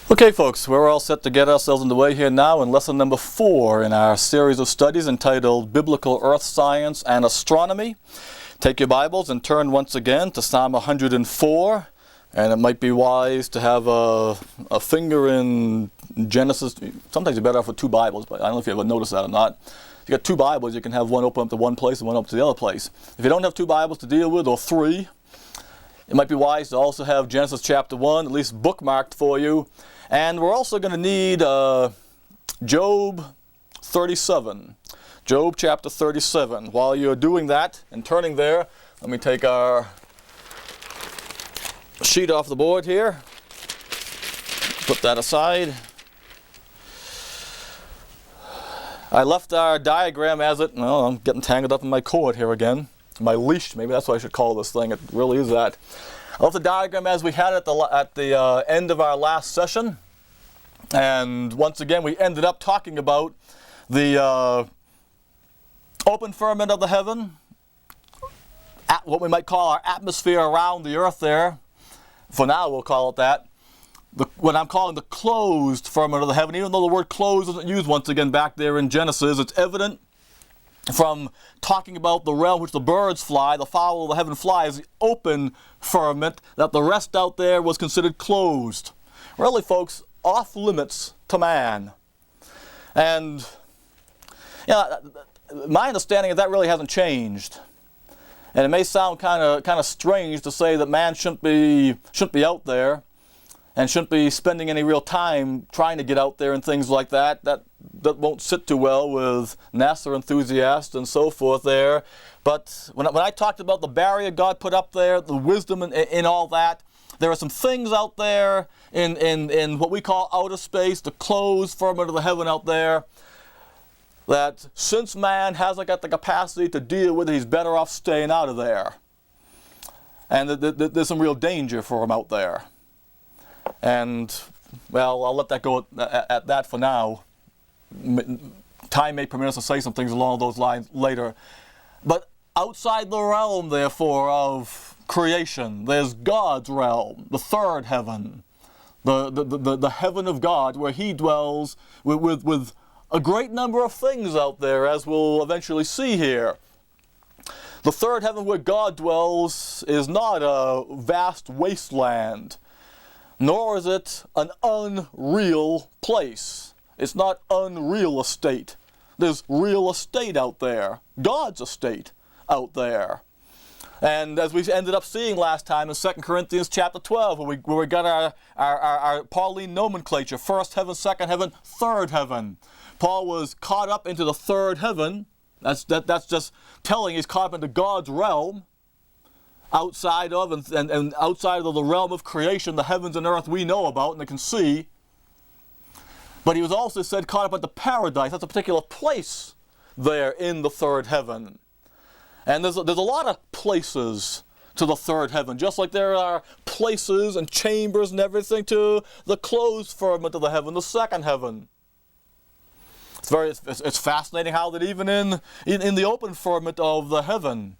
Okay folks, we're all set to get ourselves underway here now in lesson number 4 in our series of studies entitled Biblical Earth Science and Astronomy. Take your Bibles and turn once again to Psalm 104, and it might be wise to have a finger in Genesis. Sometimes you're better off with 2 Bibles, but I don't know if you ever noticed that or not. If you got 2 Bibles, you can have one open up to one place and one up to the other place. If you don't have 2 Bibles to deal with, or 3, it might be wise to also have Genesis chapter 1 at least bookmarked for you. And we're also going to need Job 37. Job chapter 37. While you're doing that and turning there, let me take our sheet off the board here. Put that aside. I left our diagram as it, well, I'm getting tangled up in my cord here again. My leash, maybe that's what I should call this thing. It really is that. I left the diagram as we had it at the end of our last session. And once again, we ended up talking about the open firmament of the heaven, what we might call our atmosphere around the earth there. For now, we'll call it that. What I'm calling the closed firmament of the heaven, even though the word closed isn't used once again back there in Genesis, it's evident from talking about the realm which the birds fly, the fowl of the heaven flies, the open firmament, that the rest out there was considered closed. Really, folks, off limits to man. And my understanding of that really hasn't changed. And it may sound kind of strange to say that man shouldn't be out there and shouldn't be spending any real time trying to get out there and things like that. That won't sit too well with NASA enthusiasts and so forth there. But when I talked about the barrier God put up there, the wisdom in all that, there are some things out there in what we call outer space, the closed firmament of the heaven out there, that since man hasn't got the capacity to deal with it, he's better off staying out of there. And there's some real danger for him out there. And, well, I'll let that go at that for now. Time may permit us to say some things along those lines later. But outside the realm, therefore, of creation, there's God's realm, the third heaven, the heaven of God, where He dwells with a great number of things out there, as we'll eventually see here. The third heaven where God dwells is not a vast wasteland, nor is it an unreal place. It's not unreal estate. There's real estate out there, God's estate out there. And as we ended up seeing last time in 2 Corinthians chapter 12, where we got our Pauline nomenclature, first heaven, second heaven, third heaven. Paul was caught up into the third heaven. That's just telling he's caught up into God's realm, outside of and outside of the realm of creation, the heavens and earth we know about and can see. But he was also said caught up into paradise. That's a particular place there in the third heaven. And there's a lot of places to the third heaven, just like there are places and chambers and everything to the closed firmament of the heaven, the second heaven. It's fascinating how that even in the open firmament of the heaven,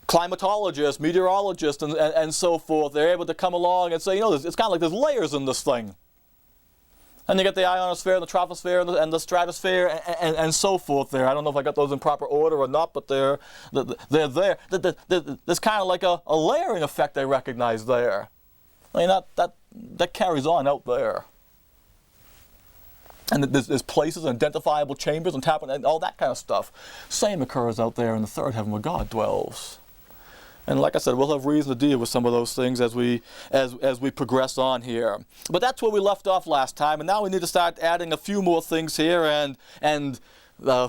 climatologists, meteorologists, and so forth, they're able to come along and say, it's kind of like there's layers in this thing. And you get the ionosphere and the troposphere and the stratosphere and so forth there. I don't know if I got those in proper order or not, but they're there. There's kind of like a layering effect they recognize there. I mean, that carries on out there. And there's places and identifiable chambers and and all that kind of stuff. Same occurs out there in the third heaven where God dwells. And like I said, we'll have reason to deal with some of those things as we progress on here. But that's where we left off last time, and now we need to start adding a few more things here and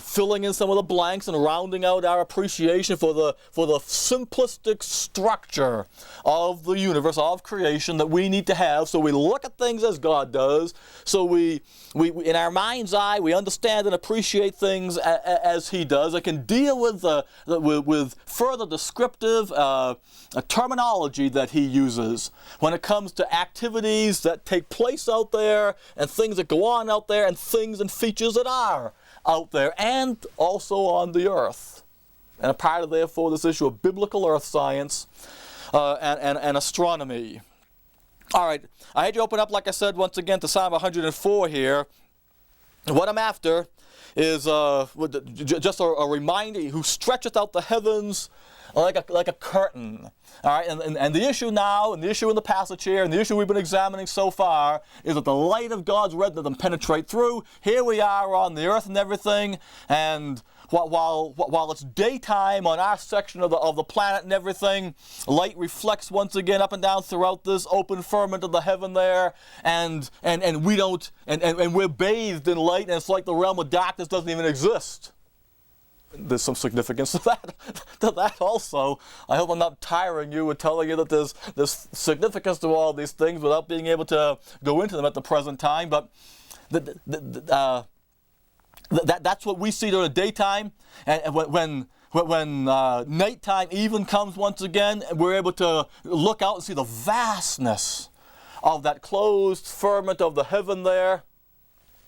filling in some of the blanks and rounding out our appreciation for the simplistic structure of the universe, of creation that we need to have. So we look at things as God does. So we in our mind's eye, we understand and appreciate things as He does. It can deal with further descriptive terminology that He uses when it comes to activities that take place out there and things that go on out there and things and features that are out there and also on the earth. And a part of, therefore, this issue of biblical earth science and astronomy. All right, I had you open up, like I said, once again to Psalm 104 here. And what I'm after is just a reminder, who stretcheth out the heavens like a curtain. All right, and the issue now, and the issue in the passage here, and the issue we've been examining so far, is that the light of God's red doesn't penetrate through. Here we are on the earth and everything, and while it's daytime on our section of the planet and everything, light reflects once again up and down throughout this open firmament of the heaven there, and we don't, and we're bathed in light, and it's like the realm of darkness doesn't even exist. There's some significance to that also. I hope I'm not tiring you with telling you that there's significance to all these things without being able to go into them at the present time. But that's what we see during the daytime, and when nighttime even comes once again, we're able to look out and see the vastness of that closed firmament of the heaven there.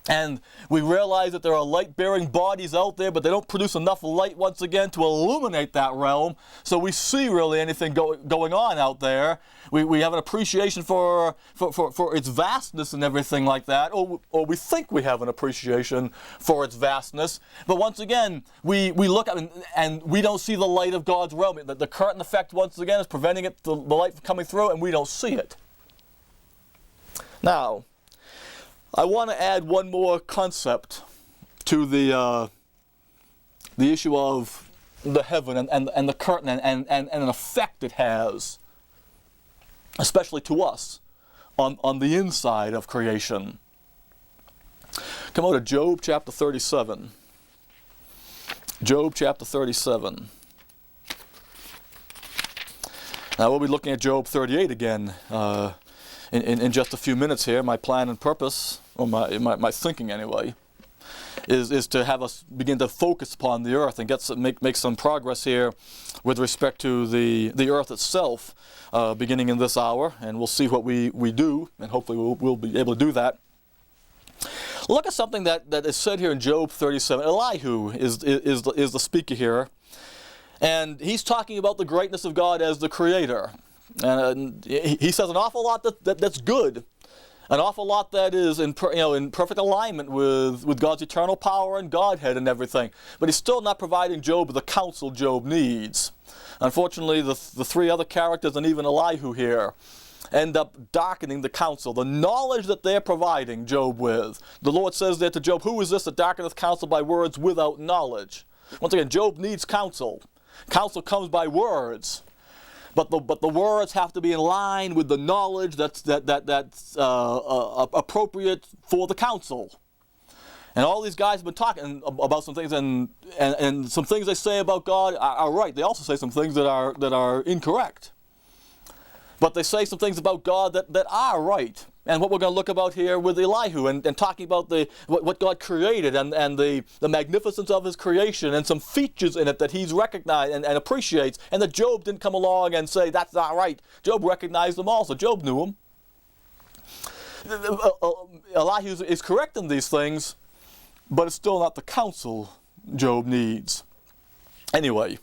And we realize that there are light-bearing bodies out there, but they don't produce enough light once again to illuminate that realm. So we see really anything going on out there. We have an appreciation for its vastness and everything like that, or we think we have an appreciation for its vastness. But once again, we look at it and we don't see the light of God's realm. The curtain effect once again is preventing the light from coming through, and we don't see it. Now, I want to add one more concept to the issue of the heaven and the curtain and an effect it has, especially to us on the inside of creation. Come on to Job chapter 37. Job chapter 37. Now we'll be looking at Job 38 again in just a few minutes here. My plan and purpose, or my thinking anyway, is to have us begin to focus upon the earth and make some progress here with respect to the earth itself, beginning in this hour, and we'll see what we do, and hopefully we'll be able to do that. Look at something that is said here in Job 37. Elihu is the speaker here, and he's talking about the greatness of God as the Creator. And he says an awful lot that's good, an awful lot that is in perfect alignment with God's eternal power and Godhead and everything. But he's still not providing Job with the counsel Job needs. Unfortunately, the three other characters and even Elihu here end up darkening the counsel, the knowledge that they're providing Job with. The Lord says there to Job, "Who is this that darkeneth counsel by words without knowledge?" Once again, Job needs counsel. Counsel comes by words. But the words have to be in line with the knowledge that's appropriate for the counsel. And all these guys have been talking about some things, and some things they say about God are right. They also say some things that are incorrect. But they say some things about God that are right. And what we're going to look about here with Elihu and talking about what God created and the magnificence of his creation and some features in it that he's recognized and appreciates, and that Job didn't come along and say, that's not right. Job recognized them also. Job knew them. Elihu is correct in these things, but it's still not the counsel Job needs. Anyway,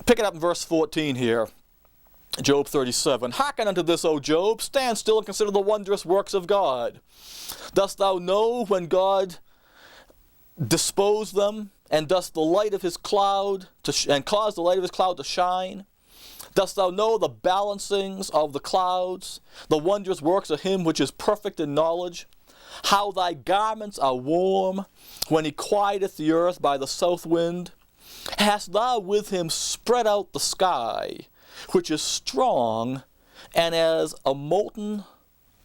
pick it up in verse 14 here. Job 37. Hearken unto this, O Job, stand still and consider the wondrous works of God. Dost thou know when God disposed them, and dost the light of his cloud and cause the light of his cloud to shine? Dost thou know the balancings of the clouds, the wondrous works of him which is perfect in knowledge? How thy garments are warm when he quieteth the earth by the south wind? Hast thou with him spread out the sky, which is strong and as a molten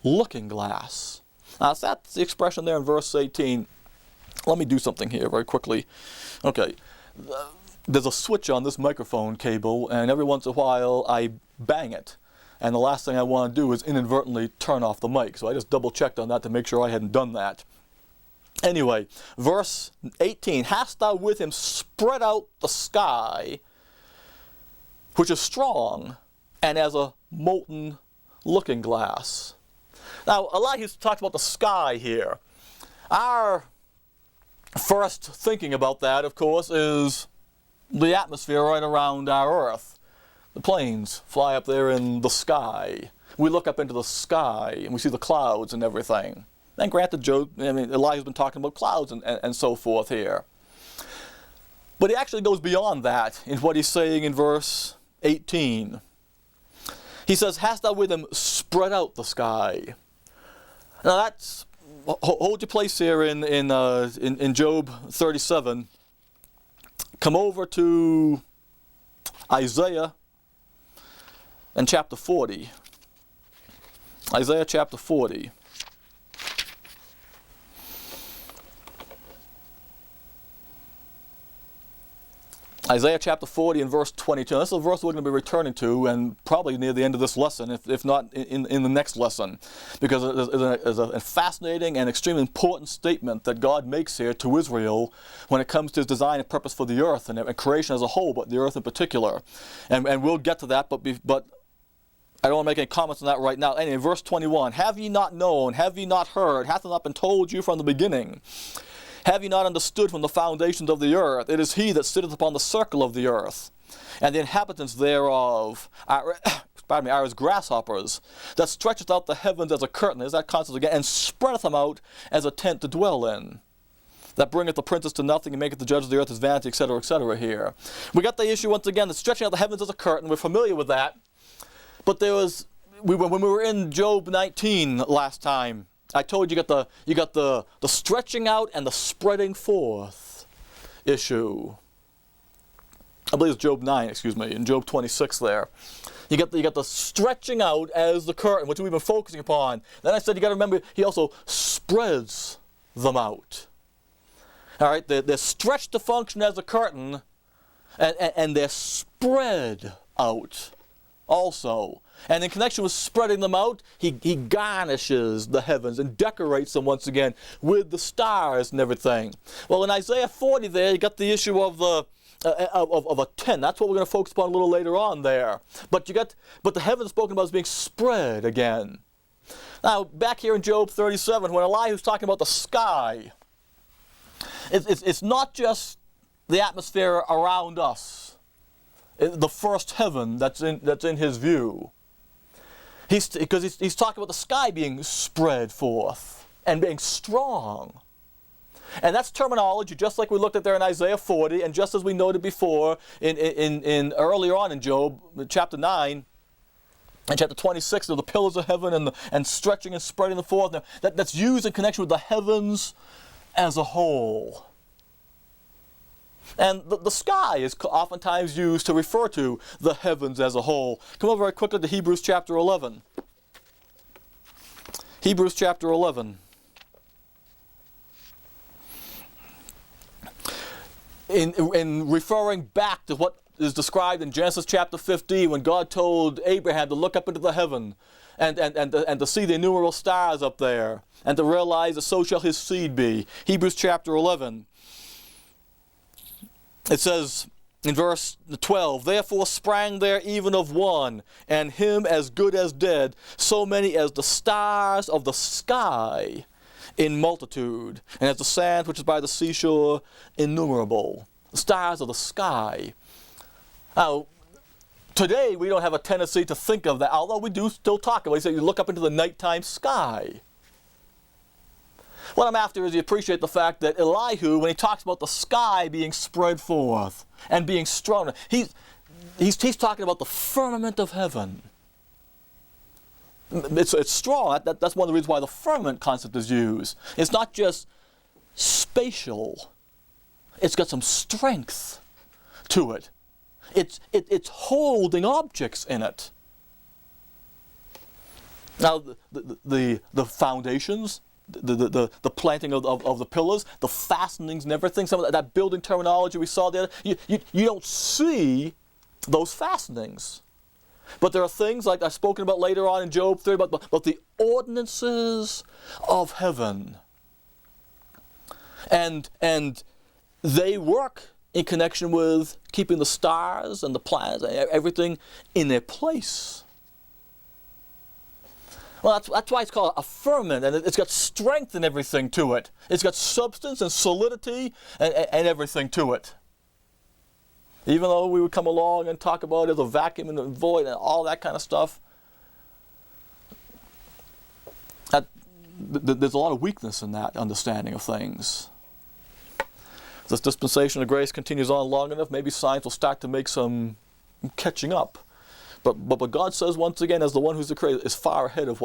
looking glass? Now, that's the expression there in verse 18. Let me do something here very quickly. Okay, there's a switch on this microphone cable, and every once in a while I bang it. And the last thing I want to do is inadvertently turn off the mic. So I just double checked on that to make sure I hadn't done that. Anyway, verse 18. Hast thou with him spread out the sky, which is strong, and as a molten looking glass? Now, Elihu talks about the sky here. Our first thinking about that, of course, is the atmosphere right around our earth. The planes fly up there in the sky. We look up into the sky and we see the clouds and everything. And granted, Elijah's been talking about clouds and so forth here. But he actually goes beyond that in what he's saying in verse 18. He says, "Hast thou with him spread out the sky?" Now that's, hold your place here in Job 37. Come over to Isaiah and chapter 40. Isaiah chapter 40. Isaiah chapter 40 and verse 22. This is a verse we're going to be returning to, and probably near the end of this lesson, if not in the next lesson, because it is a fascinating and extremely important statement that God makes here to Israel when it comes to his design and purpose for the earth and creation as a whole, but the earth in particular. And we'll get to that, but I don't want to make any comments on that right now. Anyway, verse 21, "Have ye not known, have ye not heard, hath it not been told you from the beginning? Have ye not understood from the foundations of the earth? It is he that sitteth upon the circle of the earth, and the inhabitants thereof are as grasshoppers, that stretcheth out the heavens as a curtain," there's that concept again, "and spreadeth them out as a tent to dwell in, that bringeth the princes to nothing, and maketh the judges of the earth his vanity," etc., etc. here. We got the issue once again, the stretching out the heavens as a curtain. We're familiar with that. But when we were in Job 19 last time, I told you you got the stretching out and the spreading forth issue. I believe it's Job 9, in Job 26 there. You got the stretching out as the curtain, which we've been focusing upon. Then I said you got to remember, he also spreads them out. All right, they're stretched to function as a curtain, and they're spread out also. And in connection with spreading them out, he garnishes the heavens and decorates them once again with the stars and everything. Well, in Isaiah 40 there, you got the issue of a tent. That's what we're going to focus upon a little later on there. But the heavens spoken about as being spread again. Now, back here in Job 37, when Elihu's talking about the sky, it's not just the atmosphere around us, the first heaven that's in his view. Because he's talking about the sky being spread forth and being strong. And that's terminology just like we looked at there in Isaiah 40, and just as we noted before in earlier on in Job chapter 9 and chapter 26, the pillars of heaven and stretching and spreading them forth. That's used in connection with the heavens as a whole. And the sky is oftentimes used to refer to the heavens as a whole. Come over very quickly to Hebrews chapter 11. Hebrews chapter 11. In referring back to what is described in Genesis chapter 15, when God told Abraham to look up into the heaven and to see the innumerable stars up there, and to realize that so shall his seed be. Hebrews chapter 11. It says in verse 12, "Therefore sprang there even of one, and him as good as dead, so many as the stars of the sky in multitude, and as the sand which is by the seashore innumerable." The stars of the sky. Now, today we don't have a tendency to think of that, although we do still talk about it. So you look up into the nighttime sky. What I'm after is you appreciate the fact that Elihu, when he talks about the sky being spread forth and being strong, he's talking about the firmament of heaven. It's strong. That's one of the reasons why the firmament concept is used. It's not just spatial. It's got some strength to it. It's holding objects in it. Now, the foundations, the planting of the pillars, the fastenings and everything, some of that building terminology we saw there, you don't see those fastenings. But there are things like I've spoken about later on in Job 30 about the ordinances of heaven. And they work in connection with keeping the stars and the planets and everything in their place. Well, that's why it's called a firmament, and it's got strength and everything to it. It's got substance and solidity and everything to it. Even though we would come along and talk about it as a vacuum and a void and all that kind of stuff, there's a lot of weakness in that understanding of things. This dispensation of grace continues on long enough, maybe science will start to make some catching up. But God says once again, as the one who's the creator, is far ahead of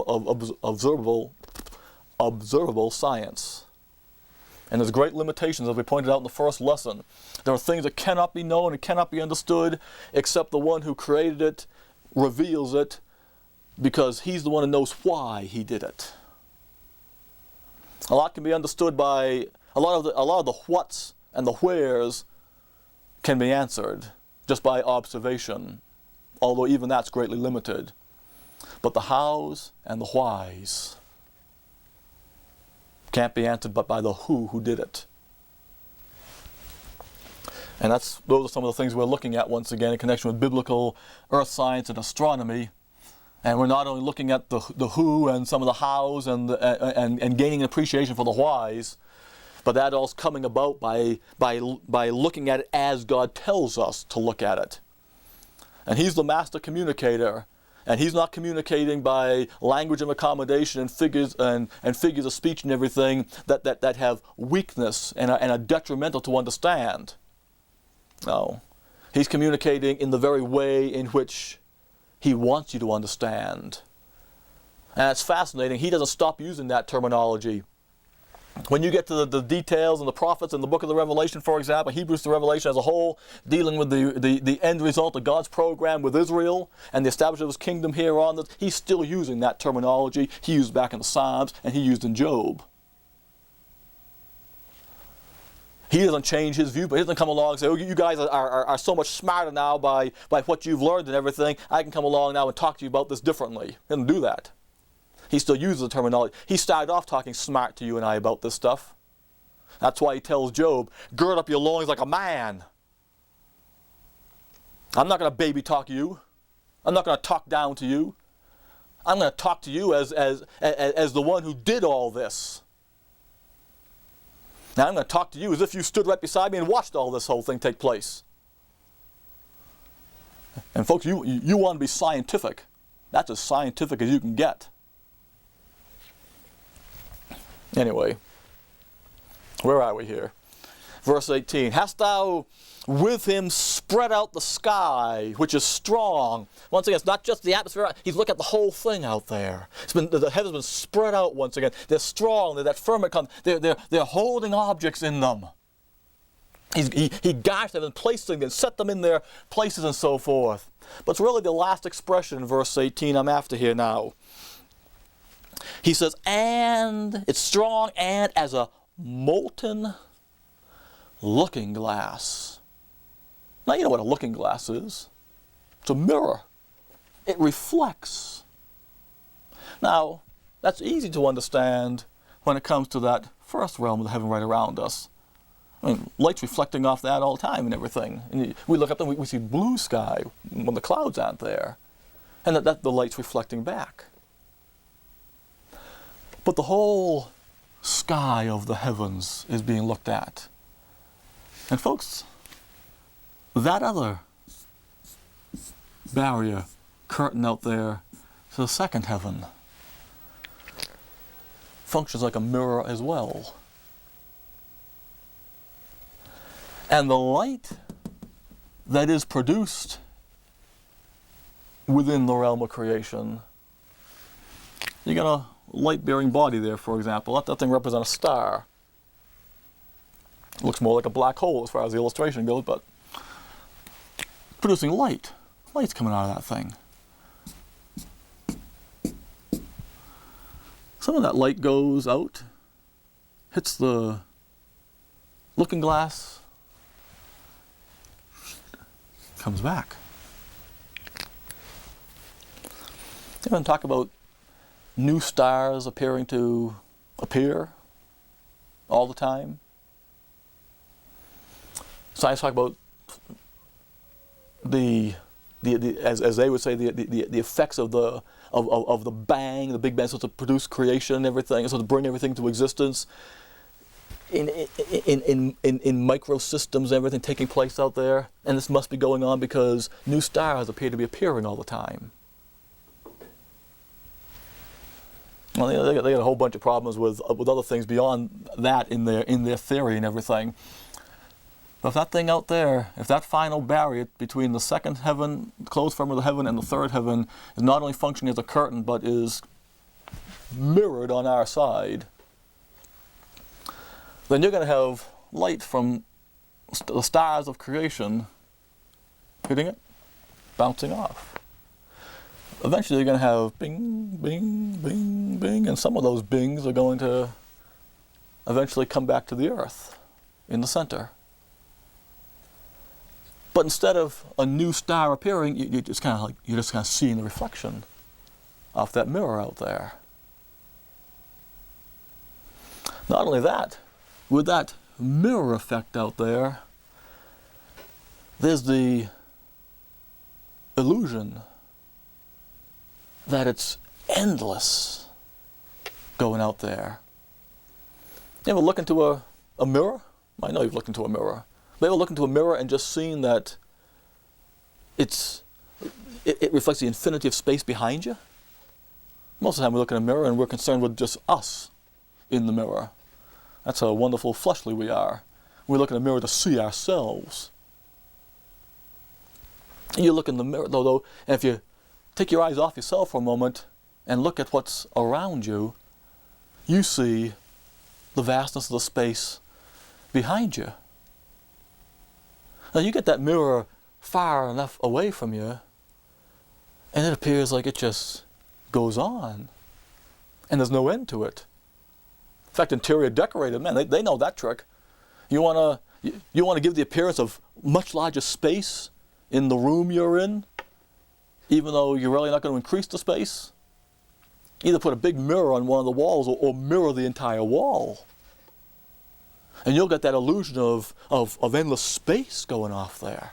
observable science. And there's great limitations, as we pointed out in the first lesson. There are things that cannot be known and cannot be understood except the one who created it reveals it, because he's the one who knows why he did it. A lot can be understood by a lot of the whats and the wheres can be answered just by observation, although even that's greatly limited. But the hows and the whys can't be answered but by the who did it. And those are some of the things we're looking at once again in connection with biblical earth science and astronomy. And we're not only looking at the who and some of the hows and gaining an appreciation for the whys, but that all's coming about by looking at it as God tells us to look at it. And he's the master communicator, and he's not communicating by language of accommodation and figures of speech and everything that have weakness and are detrimental to understand. No, he's communicating in the very way in which he wants you to understand. And it's fascinating. He doesn't stop using that terminology. When you get to the details and the prophets in the book of the Revelation, for example, Hebrews to Revelation as a whole, dealing with the end result of God's program with Israel and the establishment of his kingdom here on this, he's still using that terminology he used back in the Psalms and he used in Job. He doesn't change his view, but he doesn't come along and say, oh, you guys are so much smarter now by what you've learned and everything. I can come along now and talk to you about this differently. He doesn't do that. He still uses the terminology. He started off talking smart to you and I about this stuff. That's why he tells Job, gird up your loins like a man. I'm not going to baby talk you. I'm not going to talk down to you. I'm going to talk to you as the one who did all this. Now I'm going to talk to you as if you stood right beside me and watched all this whole thing take place. And folks, you want to be scientific. That's as scientific as you can get. Anyway, where are we here? Verse 18, hast thou with him spread out the sky, which is strong? Once again, it's not just the atmosphere. He's looking at the whole thing out there. The heavens have been spread out once again. They're strong. They're that firmament comes. They're holding objects in them. He guides them and placed them and set them in their places and so forth. But it's really the last expression in verse 18 I'm after here now. He says, and it's strong and as a molten looking glass. Now you know what a looking glass is. It's a mirror. It reflects. Now, that's easy to understand when it comes to that first realm of the heaven right around us. I mean, light's reflecting off that all the time and everything. And we look up and we see blue sky when the clouds aren't there. And that the light's reflecting back. But the whole sky of the heavens is being looked at. And folks, that other barrier, curtain out there, to the second heaven, functions like a mirror as well. And the light that is produced within the realm of creation, you got a light-bearing body there, for example. Let that thing represent a star. It looks more like a black hole as far as the illustration goes, but producing light. Light's coming out of that thing. Some of that light goes out, hits the looking glass, comes back. You want to talk about new stars appearing to appear all the time? Science talk about as they would say, the effects of the Big Bang, so to produce creation and everything, so to bring everything to existence. in microsystems, everything taking place out there, and this must be going on because new stars appear to be appearing all the time. Well, they got a whole bunch of problems with other things beyond that in their theory and everything. But if that thing out there, if that final barrier between the second heaven, closed firmament of the heaven, and the third heaven is not only functioning as a curtain, but is mirrored on our side, then you're going to have light from the stars of creation hitting it, bouncing off. Eventually you're going to have bing, bing, bing, bing, and some of those bings are going to eventually come back to the earth in the center. But instead of a new star appearing, you're just kind of seeing the reflection of that mirror out there. Not only that, with that mirror effect out there, there's the illusion that it's endless going out there. You ever look into a mirror? I know you've looked into a mirror. But you ever look into a mirror and just seen that it reflects the infinity of space behind you? Most of the time we look in a mirror and we're concerned with just us in the mirror. That's how wonderful fleshly we are. We look in a mirror to see ourselves. You look in the mirror, though, and if you take your eyes off yourself for a moment and look at what's around you, you see the vastness of the space behind you. Now you get that mirror far enough away from you, and it appears like it just goes on, and there's no end to it. In fact, interior decorators, man, they know that trick. You want to give the appearance of much larger space in the room you're in, even though you're really not going to increase the space. Either put a big mirror on one of the walls or mirror the entire wall. And you'll get that illusion of endless space going off there.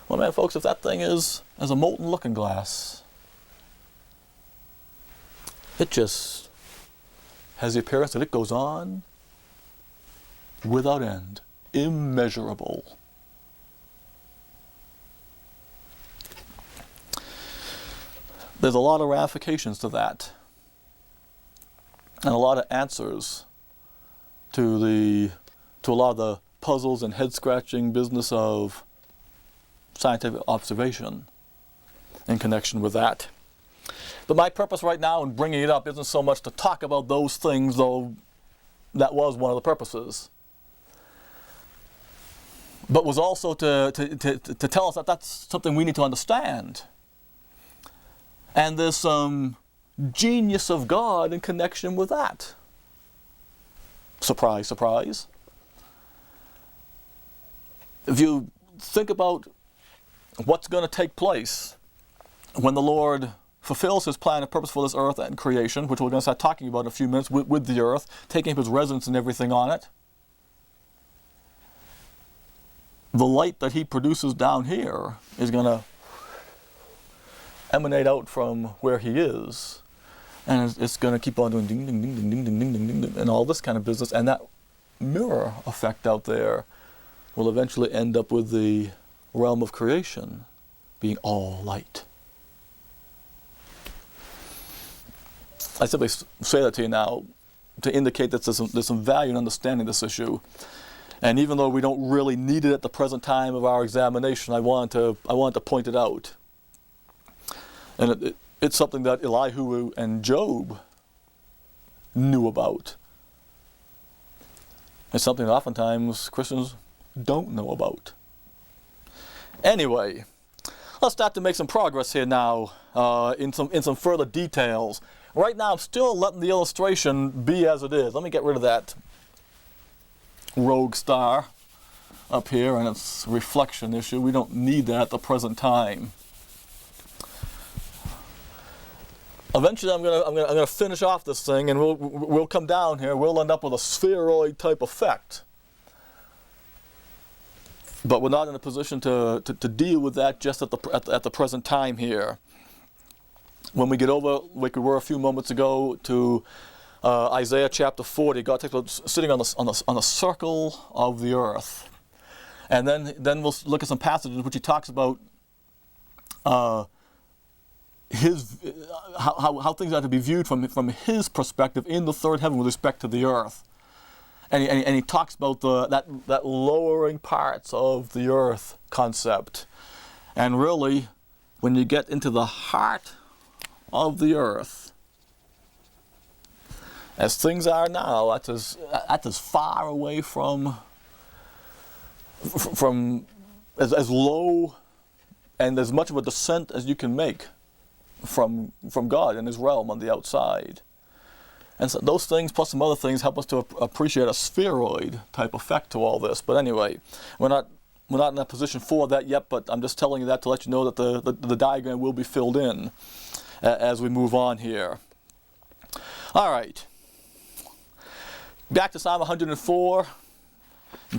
Well, man, folks, if that thing is as a molten looking glass, it just has the appearance that it goes on without end, immeasurable. There's a lot of ramifications to that, and a lot of answers to a lot of the puzzles and head-scratching business of scientific observation in connection with that. But my purpose right now in bringing it up isn't so much to talk about those things, though that was one of the purposes, but was also to tell us that that's something we need to understand. And there's some genius of God in connection with that. Surprise, surprise. If you think about what's going to take place when the Lord fulfills His plan and purpose for this earth and creation, which we're going to start talking about in a few minutes with the earth, taking up His residence and everything on it, the light that He produces down here is going to emanate out from where He is, and it's going to keep on doing ding ding ding ding ding ding ding ding ding and all this kind of business, and that mirror effect out there will eventually end up with the realm of creation being all light. I simply say that to you now to indicate that there's some value in understanding this issue, and even though we don't really need it at the present time of our examination, I want to point it out. And it's something that Elihu and Job knew about. It's something that oftentimes Christians don't know about. Anyway, let's start to make some progress here now in some further details. Right now I'm still letting the illustration be as it is. Let me get rid of that rogue star up here and its reflection issue. We don't need that at the present time. Eventually, I'm gonna finish off this thing, and we'll come down here. We'll end up with a spheroid type effect, but we're not in a position to deal with that just at the present time here. When we get over, like we were a few moments ago, to Isaiah chapter 40, God talks about sitting on the circle of the earth. And then we'll look at some passages in which he talks about how things are to be viewed from his perspective in the third heaven with respect to the earth. And he talks about that lowering parts of the earth concept. And really, when you get into the heart of the earth, as things are now, that's as far away from as low and as much of a descent as you can make from God and his realm on the outside. And so those things, plus some other things, help us to appreciate a spheroid type effect to all this. But anyway, we're not in a position for that yet, but I'm just telling you that to let you know that the diagram will be filled in as we move on here. All right. Back to Psalm 104,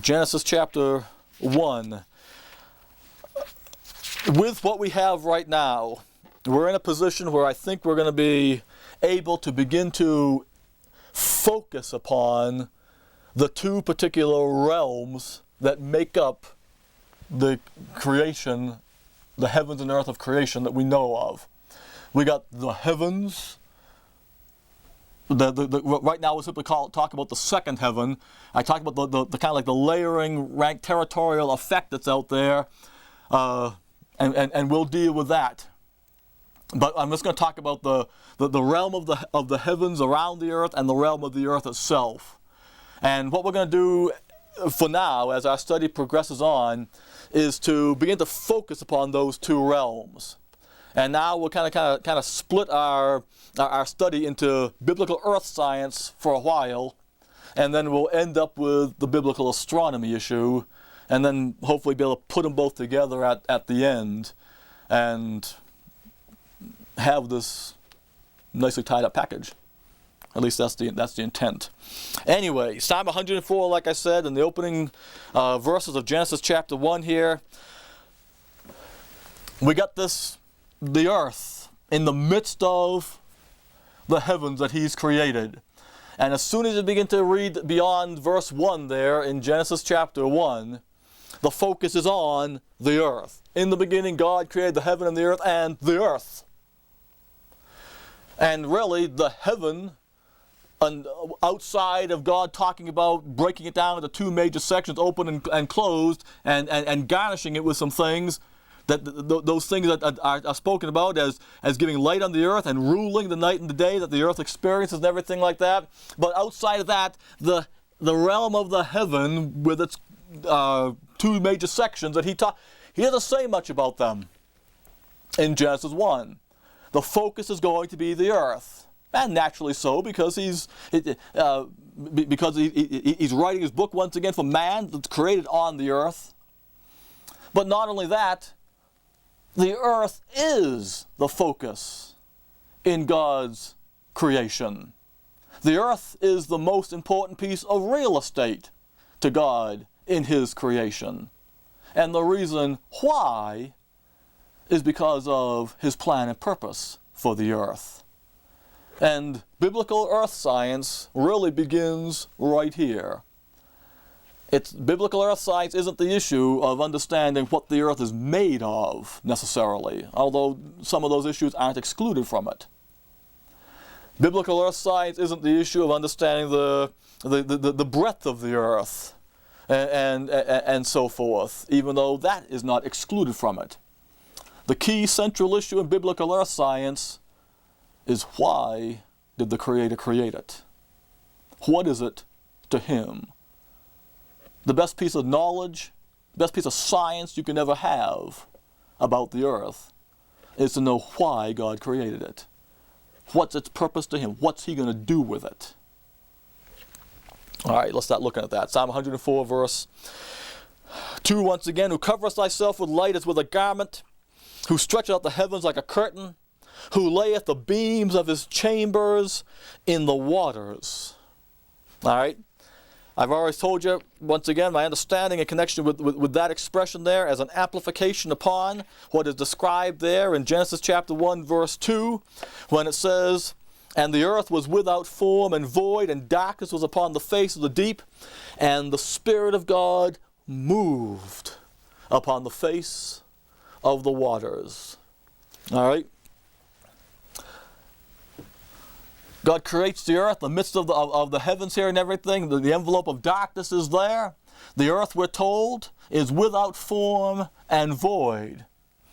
Genesis chapter 1. With what we have right now, we're in a position where I think we're going to be able to begin to focus upon the two particular realms that make up the creation, the heavens and earth of creation that we know of. We got the heavens. Right now we'll simply talk about the second heaven. I talk about the kind of like the layering, rank, territorial effect that's out there, and we'll deal with that. But I'm just going to talk about the realm of the heavens around the earth and the realm of the earth itself. And what we're going to do for now, as our study progresses on, is to begin to focus upon those two realms. And now we'll kind of split our study into biblical earth science for a while, and then we'll end up with the biblical astronomy issue, and then hopefully be able to put them both together at the end and have this nicely tied up package. At least that's the intent. Anyway, Psalm 104, like I said, in the opening verses of Genesis chapter 1 here, we got the earth in the midst of the heavens that he's created. And as soon as you begin to read beyond verse 1 there in Genesis chapter 1, the focus is on the earth. In the beginning, God created the heaven and the earth and the earth. And really, the heaven, and outside of God talking about breaking it down into two major sections, open and closed, and garnishing it with some things, those things that are spoken about as giving light on the earth and ruling the night and the day that the earth experiences and everything like that. But outside of that, the realm of the heaven with its two major sections that he doesn't say much about them in Genesis 1. The focus is going to be the earth, and naturally so, because he's writing his book once again for man that's created on the earth. But not only that, the earth is the focus in God's creation. The earth is the most important piece of real estate to God in his creation. And the reason why is because of his plan and purpose for the earth. And biblical earth science really begins right here. Biblical earth science isn't the issue of understanding what the earth is made of, necessarily, although some of those issues aren't excluded from it. Biblical earth science isn't the issue of understanding the breadth of the earth and so forth, even though that is not excluded from it. The key central issue in biblical earth science is, why did the Creator create it? What is it to him? The best piece of knowledge, the best piece of science you can ever have about the earth is to know why God created it. What's its purpose to him? What's he going to do with it? All right, let's start looking at that. Psalm 104, verse 2 once again. Who covereth thyself with light as with a garment, who stretcheth out the heavens like a curtain, who layeth the beams of his chambers in the waters. All right. I've always told you, once again, my understanding in connection with that expression there as an amplification upon what is described there in Genesis chapter 1, verse 2, when it says, And the earth was without form and void, and darkness was upon the face of the deep, and the Spirit of God moved upon the face of the waters. All right? God creates the earth in the midst of the heavens here and everything. The envelope of darkness is there. The earth, we're told, is without form and void.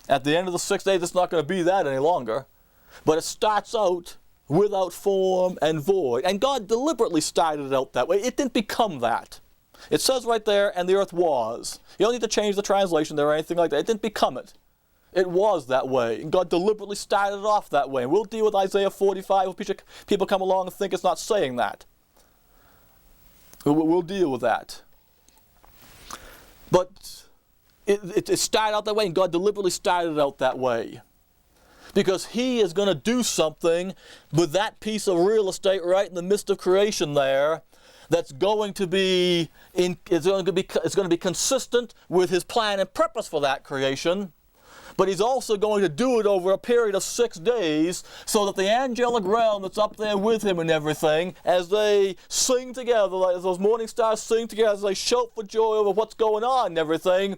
At the end of the 6 days, it's not going to be that any longer. But it starts out without form and void. And God deliberately started it out that way. It didn't become that. It says right there, and the earth was. You don't need to change the translation there or anything like that. It didn't become it. It was that way. And God deliberately started it off that way. And we'll deal with Isaiah 45 when people come along and think it's not saying that. We'll deal with that. But it started out that way, and God deliberately started it out that way. Because He is going to do something with that piece of real estate right in the midst of creation there that's going to be it's going to be consistent with His plan and purpose for that creation. But He's also going to do it over a period of 6 days so that the angelic realm that's up there with Him and everything, as they sing together, as those morning stars sing together, as they shout for joy over what's going on and everything,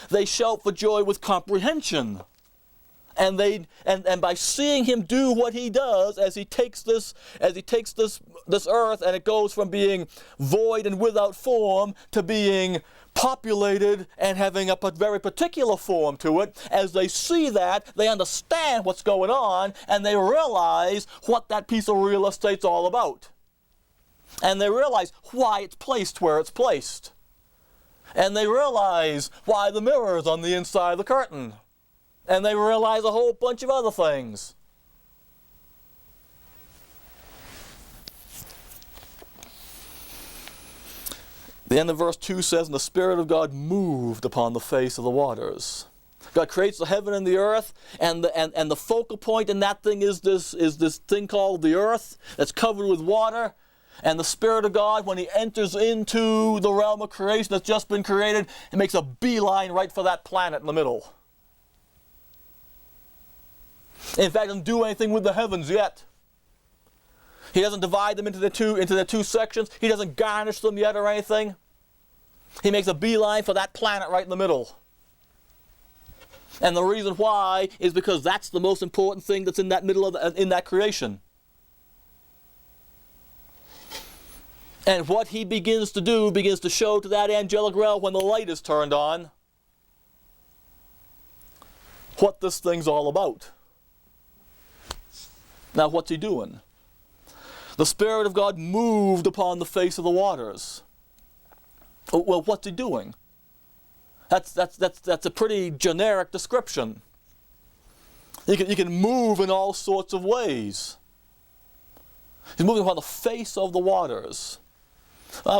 they shout for joy with comprehension. And by seeing Him do what He does as He takes this earth, and it goes from being void and without form to being populated and having a very particular form to it, as they see that, they understand what's going on, and they realize what that piece of real estate's all about. And they realize why it's placed where it's placed. And they realize why the mirror is on the inside of the curtain. And they realize a whole bunch of other things. The end of verse 2 says, and the Spirit of God moved upon the face of the waters. God creates the heaven and the earth, and the focal point in that thing is this thing called the earth that's covered with water. And the Spirit of God, when He enters into the realm of creation that's just been created, He makes a beeline right for that planet in the middle. In fact, He doesn't do anything with the heavens yet. He doesn't divide them into their two sections. He doesn't garnish them yet or anything. He makes a beeline for that planet right in the middle. And the reason why is because that's the most important thing that's in that middle of in that creation. And what He begins to do begins to show to that angelic realm when the light is turned on what this thing's all about. Now, what's He doing? The Spirit of God moved upon the face of the waters. Well, what's He doing? That's a pretty generic description. You can move in all sorts of ways. He's moving upon the face of the waters.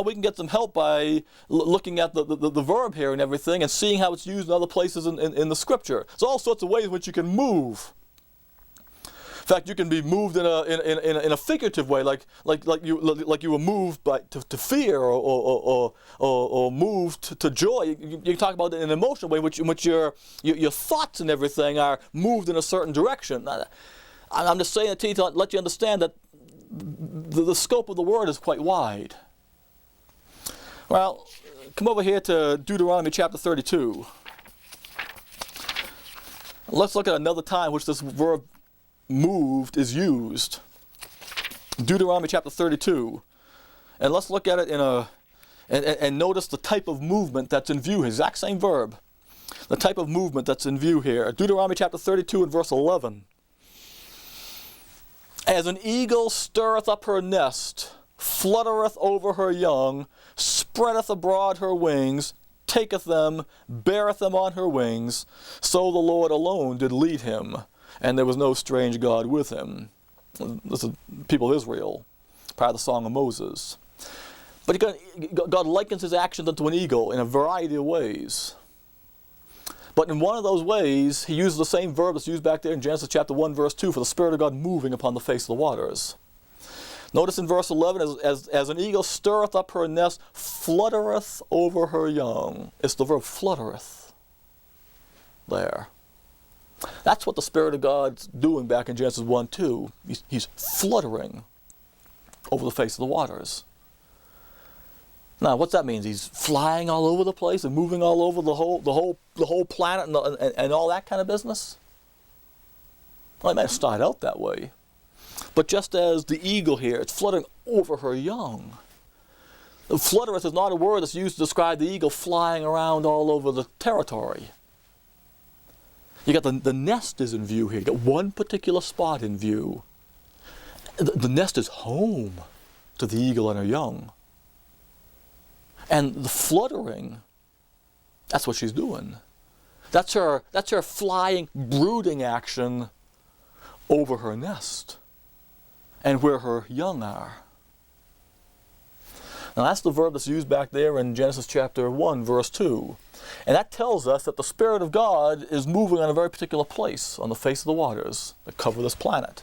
We can get some help by looking at the verb here and everything and seeing how it's used in other places in the Scripture. There's all sorts of ways in which you can move. In fact, you can be moved in a figurative way, like you were moved to fear or moved to joy. You can talk about it in an emotional way, in which your thoughts and everything are moved in a certain direction. I'm just saying it to you to let you understand that the scope of the word is quite wide. Well, come over here to Deuteronomy chapter 32. Let's look at another time which this verb moved is used. Deuteronomy chapter 32. And let's look at it and notice the type of movement that's in view here. Exact same verb. The type of movement that's in view here. Deuteronomy chapter 32 and verse 11. As an eagle stirreth up her nest, fluttereth over her young, spreadeth abroad her wings, taketh them, beareth them on her wings, so the Lord alone did lead him, and there was no strange God with him. This is people of Israel, part of the Song of Moses. But God likens His actions unto an eagle in a variety of ways. But in one of those ways, He uses the same verb that's used back there in Genesis chapter 1, verse 2, for the Spirit of God moving upon the face of the waters. Notice in verse 11, as an eagle stirreth up her nest, fluttereth over her young. It's the verb fluttereth there. That's what the Spirit of God's doing back in Genesis 1-2. He's fluttering over the face of the waters. Now, what's that mean? He's flying all over the place and moving all over the whole planet and all that kind of business? Well, it may have started out that way. But just as the eagle here, it's fluttering over her young. Fluttereth is not a word that's used to describe the eagle flying around all over the territory. You got the nest is in view here. You got one particular spot in view. The nest is home to the eagle and her young. And the fluttering, that's what she's doing. That's her flying, brooding action over her nest and where her young are. Now that's the verb that's used back there in Genesis chapter 1, verse 2. And that tells us that the Spirit of God is moving on a very particular place on the face of the waters that cover this planet.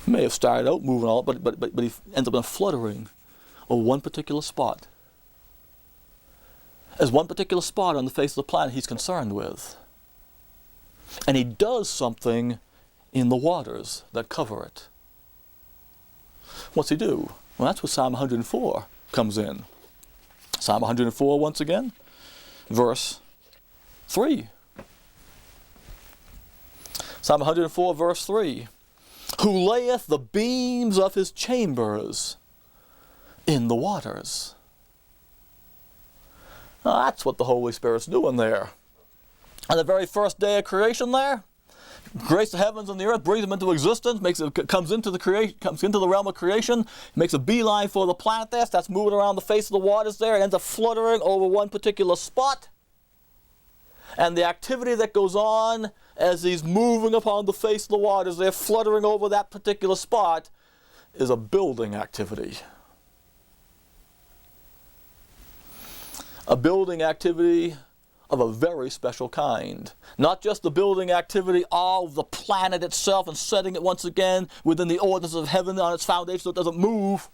He may have started out moving all, but he ends up in fluttering over one particular spot. There's one particular spot on the face of the planet he's concerned with. And he does something in the waters that cover it. What's he do? Well, that's where Psalm 104 comes in. Psalm 104 once again, verse 3. Psalm 104 verse 3. Who layeth the beams of his chambers in the waters. Now, that's what the Holy Spirit's doing there. On the very first day of creation there, creates the heavens and the earth, brings them into existence, comes into the realm of creation, makes a beeline for the planet there, starts moving around the face of the waters there, and ends up fluttering over one particular spot. And the activity that goes on as he's moving upon the face of the waters there, fluttering over that particular spot, is a building activity. A building activity of a very special kind. Not just the building activity of the planet itself and setting it once again within the ordinance of heaven on its foundation so it doesn't move,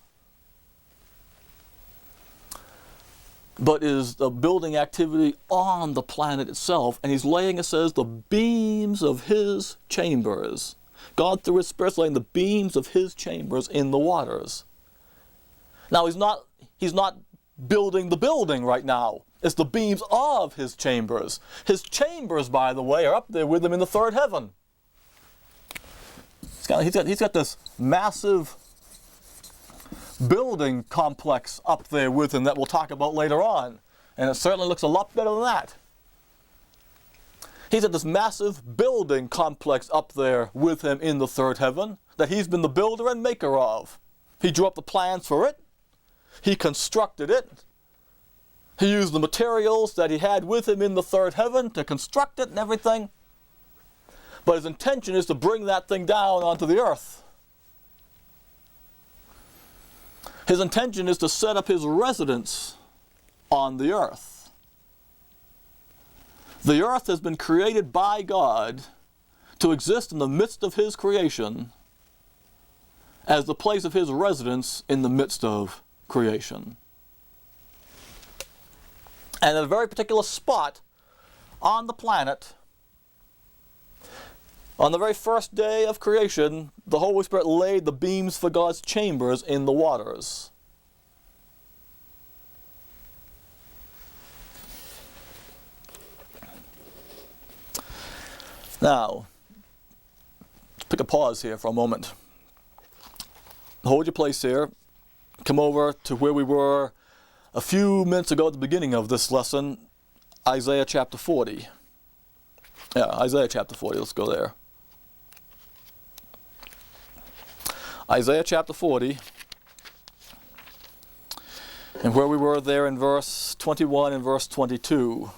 but is the building activity on the planet itself. And he's laying, it says, the beams of his chambers. God through his Spirit is laying the beams of his chambers in the waters. Now he's not building the building right now. It's the beams of his chambers. His chambers, by the way, are up there with him in the third heaven. He's got this massive building complex up there with him that we'll talk about later on. And it certainly looks a lot better than that. He's got this massive building complex up there with him in the third heaven that he's been the builder and maker of. He drew up the plans for it. He constructed it. He used the materials that he had with him in the third heaven to construct it and everything. But his intention is to bring that thing down onto the earth. His intention is to set up his residence on the earth. The earth has been created by God to exist in the midst of his creation as the place of his residence in the midst of creation. And at a very particular spot on the planet, on the very first day of creation, the Holy Spirit laid the beams for God's chambers in the waters. Now, pick a pause here for a moment. Hold your place here. Come over to where we were a few minutes ago at the beginning of this lesson, Isaiah chapter 40. Yeah, Isaiah chapter 40. Let's go there. Isaiah chapter 40. And where we were there in verse 21 and verse 22.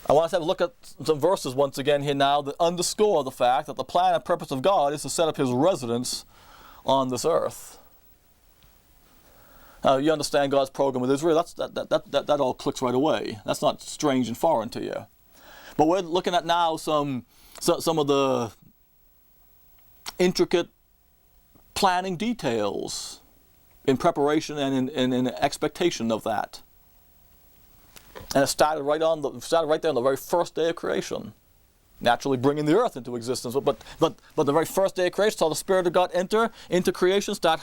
I want us to have a look at some verses once again here now that underscore the fact that the plan and purpose of God is to set up his residence on this earth. Now, you understand God's program with Israel. That all clicks right away. That's not strange and foreign to you. But we're looking at now some of the intricate planning details in preparation and in expectation of that. And it started right there on the very first day of creation, naturally bringing the earth into existence. But the very first day of creation saw the Spirit of God enter into creation, start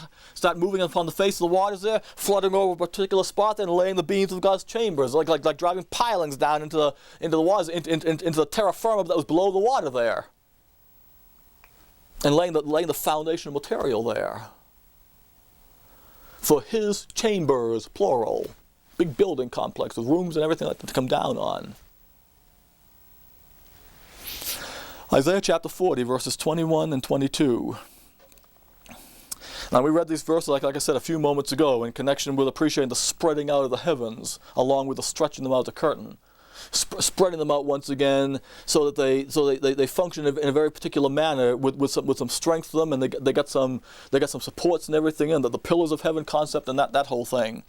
moving upon the face of the waters there, flooding over a particular spot, then laying the beams of God's chambers, like driving pilings down into the waters, into the terra firma that was below the water there, and laying the foundation material there for His chambers, plural. Big building complex with rooms and everything like that to come down on. Isaiah chapter 40, verses 21 and 22. Now we read these verses, like I said a few moments ago, in connection with appreciating the spreading out of the heavens, along with the stretching them out of the curtain. Spreading them out once again, so that they function in a very particular manner with some strength to them, and they got some supports and everything, and the pillars of heaven concept and that whole thing.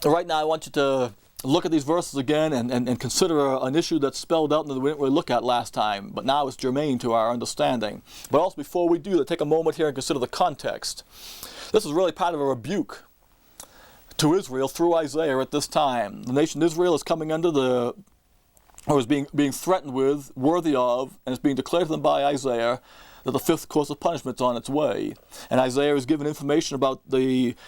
Right now I want you to look at these verses again and consider an issue that's spelled out and that we didn't really look at last time, but now it's germane to our understanding. But also before we do that, take a moment here and consider the context. This is really part of a rebuke to Israel through Isaiah at this time. The nation Israel is coming under or is being threatened with, worthy of, and it's being declared to them by Isaiah that the fifth course of punishment is on its way. And Isaiah is given information about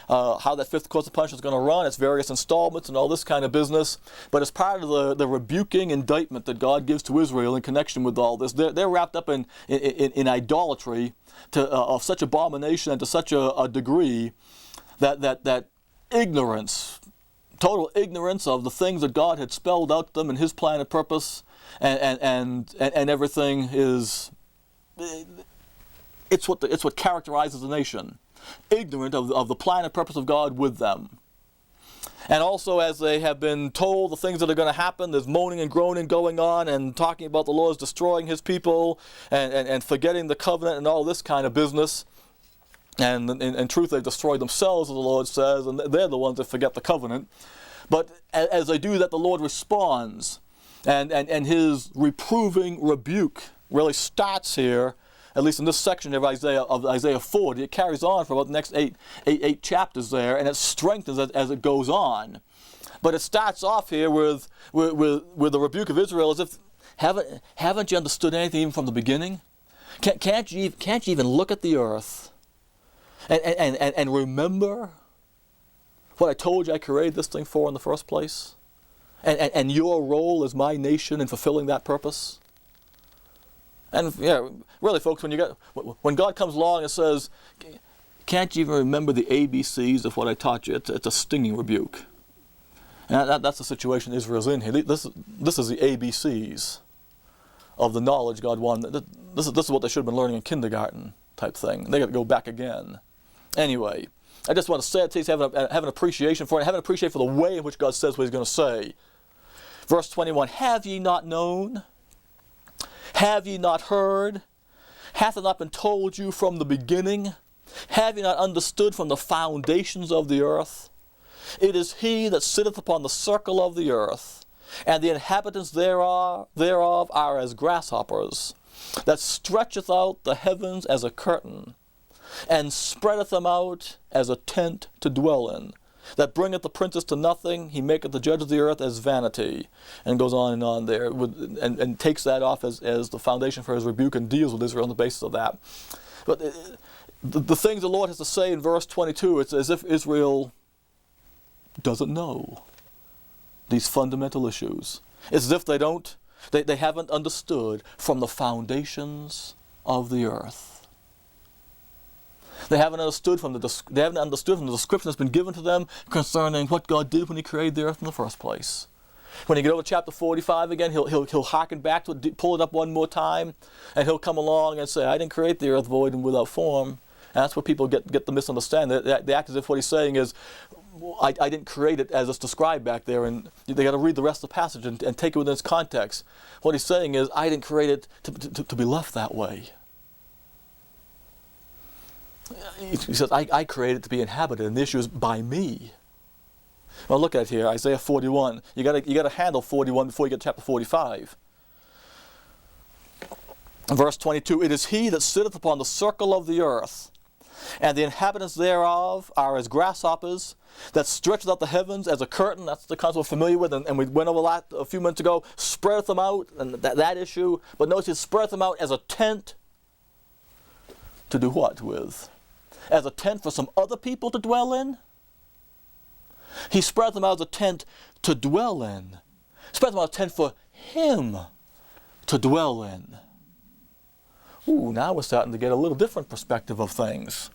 how that fifth course of punishment is going to run, its various installments and all this kind of business. But as part of the rebuking indictment that God gives to Israel in connection with all this, they're wrapped up in idolatry of such abomination and to such a degree that ignorance, total ignorance of the things that God had spelled out to them in His plan and purpose and everything is... It's what characterizes the nation, ignorant of the plan and purpose of God with them. And also, as they have been told the things that are going to happen, there's moaning and groaning going on, and talking about the Lord's destroying His people, and forgetting the covenant and all this kind of business. And in truth, they've destroyed themselves, as the Lord says, and they're the ones that forget the covenant. But as they do that, the Lord responds, and His reproving rebuke really starts here, at least in this section of Isaiah 40. It carries on for about the next eight chapters there, and it strengthens as it goes on. But it starts off here with the rebuke of Israel as if, haven't you understood anything even from the beginning? Can't you even look at the earth and remember what I told you I created this thing for in the first place? And your role as my nation in fulfilling that purpose? And yeah, really, folks, when God comes along and says, "Can't you even remember the ABCs of what I taught you?" It's a stinging rebuke. And that's the situation Israel's in here. This is the ABCs of the knowledge God wanted. This is what they should have been learning in kindergarten type thing. They got to go back again. Anyway, I just want to say it to you, have an appreciation for it, have an appreciation for the way in which God says what He's going to say. Verse 21: Have ye not known? Have ye not heard? Hath it not been told you from the beginning? Have ye not understood from the foundations of the earth? It is He that sitteth upon the circle of the earth, and the inhabitants thereof are as grasshoppers, that stretcheth out the heavens as a curtain, and spreadeth them out as a tent to dwell in, that bringeth the princes to nothing, He maketh the judge of the earth as vanity. And goes on and on there, and takes that off as the foundation for His rebuke and deals with Israel on the basis of that. But the things the Lord has to say in verse 22, it's as if Israel doesn't know these fundamental issues. It's as if they haven't understood from the foundations of the earth. They haven't understood from the description that's been given to them concerning what God did when He created the earth in the first place. When you get over to chapter 45 again, he'll harken back to it, pull it up one more time, and He'll come along and say, "I didn't create the earth void and without form." And that's where people get the misunderstanding. They act as if what He's saying is, I didn't create it as it's described back there, and they got to read the rest of the passage and take it within its context. What He's saying is, I didn't create it to be left that way. He says, I created it to be inhabited, and the issue is by me. Well, look at it here, Isaiah 41. You got to handle 41 before you get to chapter 45. Verse 22, It is He that sitteth upon the circle of the earth, and the inhabitants thereof are as grasshoppers, that stretches out the heavens as a curtain. That's the concept we're familiar with, and we went over that a few minutes ago. Spreadeth them out, and that issue. But notice he spreadeth them out as a tent to do what with? As a tent for some other people to dwell in? He spread them out as a tent to dwell in. Spread them out as a tent for him to dwell in. Ooh, now we're starting to get a little different perspective of things.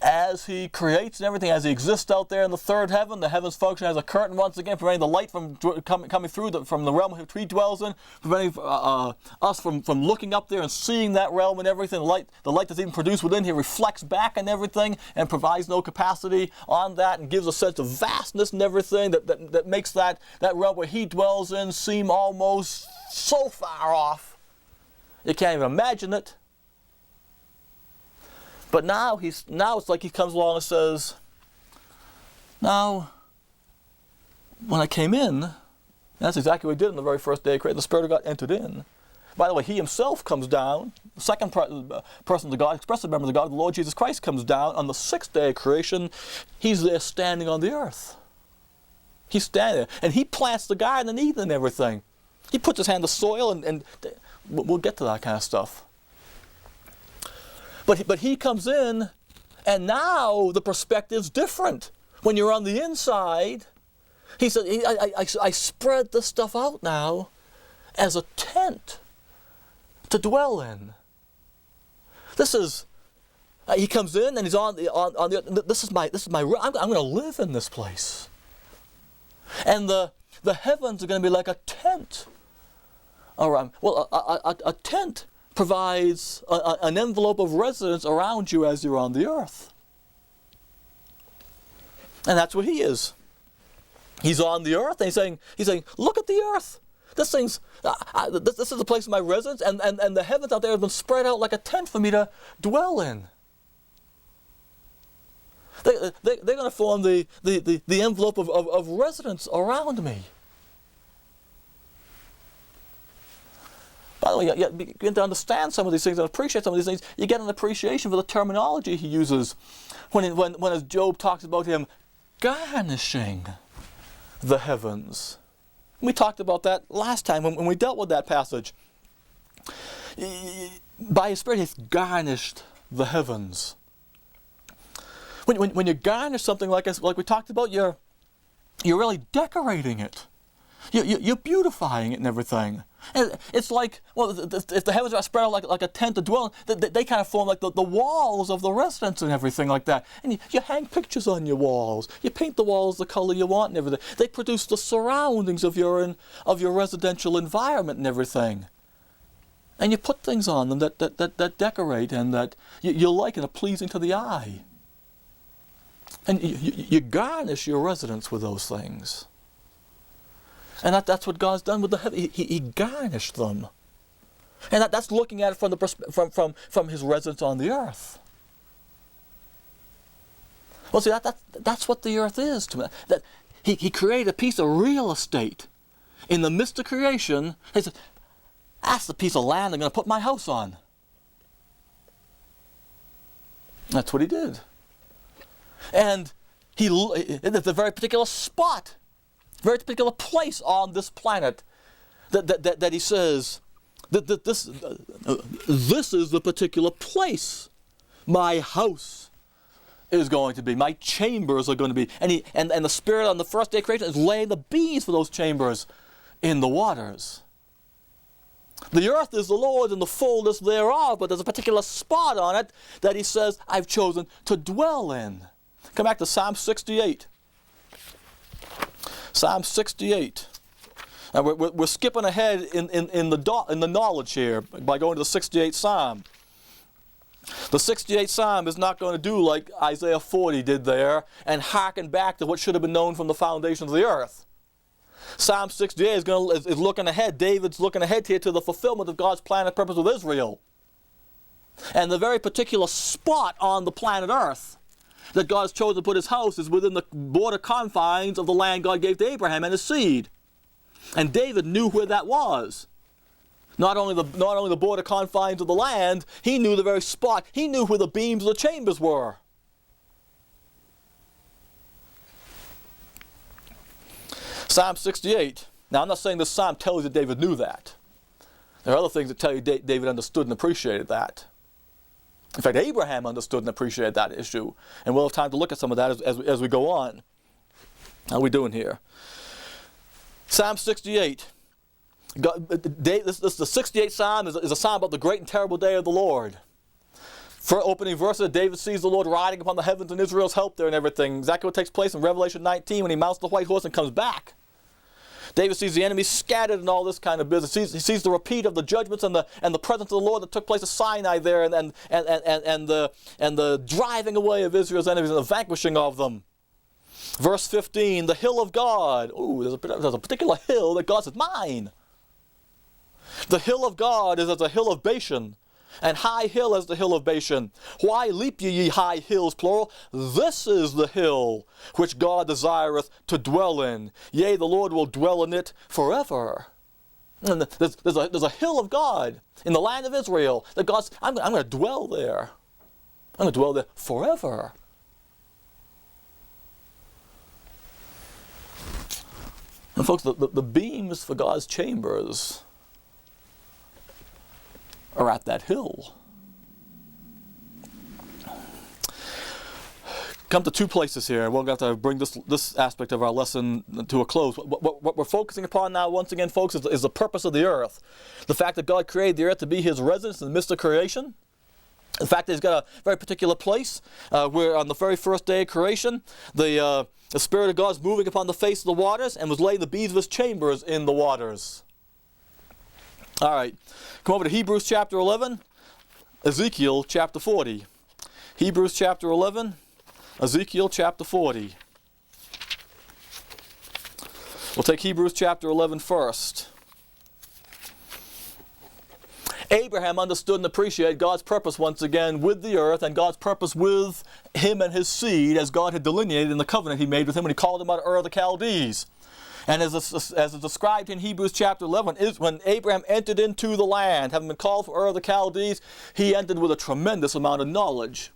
As he creates and everything, as he exists out there in the third heaven, the heavens function as a curtain once again, preventing the light from coming through from the realm which he dwells in, preventing us from looking up there and seeing that realm and everything. The light that's even produced within here reflects back and everything and provides no capacity on that and gives a sense of vastness and everything that makes that realm where he dwells in seem almost so far off. You can't even imagine it. But now it's like he comes along and says, now, when I came in, that's exactly what he did on the very first day of creation. The Spirit of God entered in. By the way, he himself comes down. The second person of God, expressive member of God, the Lord Jesus Christ, comes down on the sixth day of creation. He's there standing on the earth. He's standing there. And he plants the garden and Eden and everything. He puts his hand to soil, and we'll get to that kind of stuff. But he comes in, and now the perspective's different. When you're on the inside, he said, I spread this stuff out now as a tent to dwell in. This is, he comes in and he's on the this is my I'm going to live in this place. And the heavens are going to be like a tent. Around, well, a tent provides an envelope of residence around you as you're on the earth. And that's what he is. He's on the earth, and he's saying, look at the earth. This thing's, this is the place of my residence, and the heavens out there have been spread out like a tent for me to dwell in. They're going to form the envelope of residence around me. By the way, you begin to understand some of these things and appreciate some of these things. You get an appreciation for the terminology he uses when as Job talks about him garnishing the heavens. We talked about that last time when we dealt with that passage. By his Spirit, he's garnished the heavens. When you garnish something like we talked about, you're really decorating it. You're beautifying it and everything. And it's like, well, if the heavens are spread out like a tent to dwell in, they kind of form like the walls of the residence and everything like that. And you hang pictures on your walls. You paint the walls the color you want and everything. They produce the surroundings of your residential environment and everything. And you put things on them that decorate and that you like and are pleasing to the eye. And you garnish your residence with those things. And that's what God's done with the heaven. He garnished them. And that's looking at it from his residence on the earth. Well, see, that's what the earth is to me. That he created a piece of real estate in the midst of creation. He said, that's the piece of land I'm going to put my house on. That's what he did. And it's a very particular spot, very particular place on this planet that he says that this is the particular place my house is going to be, my chambers are going to be. And the Spirit on the first day of creation is laying the beams for those chambers in the waters. The earth is the Lord's and the fullness thereof, but there's a particular spot on it that he says I've chosen to dwell in. Come back to Psalm 68. Psalm 68. Now we're skipping ahead in the knowledge here by going to the 68th Psalm. The 68th Psalm is not going to do like Isaiah 40 did there and hearken back to what should have been known from the foundations of the earth. Psalm 68 is looking ahead. David's looking ahead here to the fulfillment of God's plan and purpose with Israel. And the very particular spot on the planet Earth that God's chosen to put his house is within the border confines of the land God gave to Abraham and his seed. And David knew where that was. Not only the border confines of the land, he knew the very spot. He knew where the beams of the chambers were. Psalm 68. Now, I'm not saying this psalm tells you David knew that. There are other things that tell you David understood and appreciated that. In fact, Abraham understood and appreciated that issue. And we'll have time to look at some of that as we go on. How are we doing here? Psalm 68. The 68th Psalm is a psalm about the great and terrible day of the Lord. For opening verses, David sees the Lord riding upon the heavens and Israel's help there and everything. Exactly what takes place in Revelation 19 when he mounts the white horse and comes back. David sees the enemy scattered and all this kind of business. He sees the repeat of the judgments and the presence of the Lord that took place at Sinai there, and the driving away of Israel's enemies and the vanquishing of them. Verse 15, the hill of God. Ooh, there's a particular hill that God says, mine. The hill of God is as a hill of Bashan, and high hill as the hill of Bashan. Why leap ye high hills, plural? This is the hill which God desireth to dwell in. Yea, the Lord will dwell in it forever. And there's a hill of God in the land of Israel that God's, I'm going to dwell there. I'm going to dwell there forever. And folks, the beams for God's chambers are at that hill. Come to two places here. We're going to have to bring this aspect of our lesson to a close. What we're focusing upon now, once again, folks, is the purpose of the earth. The fact that God created the earth to be his residence in the midst of creation. The fact that he's got a very particular place where on the very first day of creation, the Spirit of God is moving upon the face of the waters and was laying the beams of his chambers in the waters. All right, come over to Hebrews chapter 11, Ezekiel chapter 40. Hebrews chapter 11, Ezekiel chapter 40. We'll take Hebrews chapter 11 first. Abraham understood and appreciated God's purpose once again with the earth and God's purpose with him and his seed as God had delineated in the covenant he made with him when he called him out of Ur of the Chaldees. And as is described in Hebrews chapter 11, is when Abraham entered into the land, having been called from Ur of the Chaldees, he entered with a tremendous amount of knowledge.